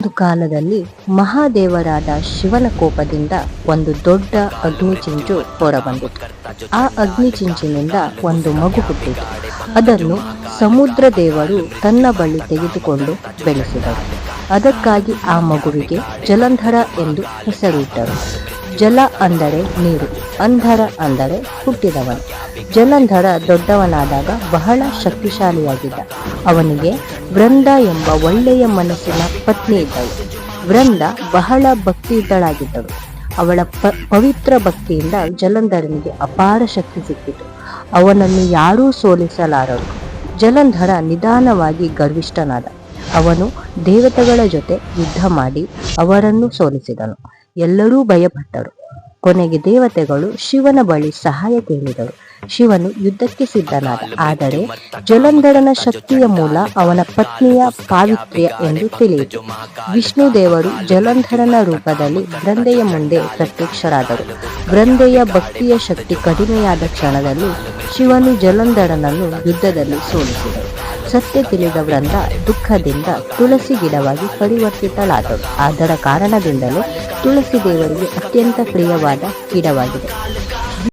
ಒಂದು ಕಾಲದಲ್ಲಿ ಮಹಾದೇವರಾದ ಶಿವನ ಕೋಪದಿಂದ ಒಂದು ದೊಡ್ಡ ಅಗ್ನಿಚಿಂಚು ಹೊರಬಂದಿತು. ಆ ಅಗ್ನಿಚಿಂಚಿನಿಂದ ಒಂದು ಮಗು ಹುಟ್ಟಿತು. ಅದನ್ನು ಸಮುದ್ರ ದೇವರು ತನ್ನ ಬಳಿ ತೆಗೆದುಕೊಂಡು ಬೆಳೆಸಿದರು. ಅದಕ್ಕಾಗಿ ಆ ಮಗುವಿಗೆ ಜಲಂಧರ ಎಂದು ಹೆಸರಿಟ್ಟರು. ಜಲ ಅಂದರೆ ನೀರು, ಅಂಧರ ಅಂದರೆ ಹುಟ್ಟಿದವನು. ಜಲಂಧರ ದೊಡ್ಡವನಾದಾಗ ಬಹಳ ಶಕ್ತಿಶಾಲಿಯಾಗಿದ್ದ. ಅವನಿಗೆ ವೃಂದ ಎಂಬ ಒಳ್ಳೆಯ ಮನಸ್ಸಿನ ಪತ್ನಿ ಇದ್ದಳು. ವೃಂದ ಬಹಳ ಭಕ್ತಿಯುತಳಾಗಿದ್ದಳು. ಅವಳ ಪವಿತ್ರ ಭಕ್ತಿಯಿಂದ ಜಲಂಧರನಿಗೆ ಅಪಾರ ಶಕ್ತಿ ಸಿಕ್ಕಿತು. ಅವನನ್ನು ಯಾರೂ ಸೋಲಿಸಲಾರರು. ಜಲಂಧರ ನಿಧಾನವಾಗಿ ಗರ್ವಿಷ್ಠನಾದ. ಅವನು ದೇವತೆಗಳ ಜೊತೆ ಯುದ್ಧ ಮಾಡಿ ಅವರನ್ನು ಸೋಲಿಸಿದನು. ಎಲ್ಲರೂ ಭಯಪಟ್ಟರು. ಕೊನೆಗೆ ದೇವತೆಗಳು ಶಿವನ ಬಳಿ ಸಹಾಯ ಕೇಳಿದರು. ಶಿವನು ಯುದ್ಧಕ್ಕೆ ಸಿದ್ಧನಾದ. ಆದರೆ ಜಲಂಧರನ ಶಕ್ತಿಯ ಮೂಲ ಅವನ ಪತ್ನಿಯ ಪಾವಿತ್ರ್ಯ ಎಂದು ತಿಳಿಯಿತು. ವಿಷ್ಣು ದೇವರು ಜಲಂಧರನ ರೂಪದಲ್ಲಿ ವೃಂದೆಯ ಮುಂದೆ ಪ್ರತ್ಯಕ್ಷರಾದರು. ವೃಂದೆಯ ಭಕ್ತಿಯ ಶಕ್ತಿ ಕಡಿಮೆಯಾದ ಕ್ಷಣದಲ್ಲಿ ಶಿವನು ಜಲಂಧರನನ್ನು ಯುದ್ಧದಲ್ಲಿ ಸೋಲಿಸಿದರು. ಸತ್ಯ ತಿಳಿದ ವೃಂದ ದುಃಖದಿಂದ ತುಳಸಿ ಗಿಡವಾಗಿ ಪರಿವರ್ತಿತಳಾದಳು. ಅದರ ಕಾರಣದಿಂದಲೇ ತುಳಸಿ ದೇವರಿಗೆ ಅತ್ಯಂತ ಪ್ರಿಯವಾದ ಗಿಡವಾಗಿದೆ.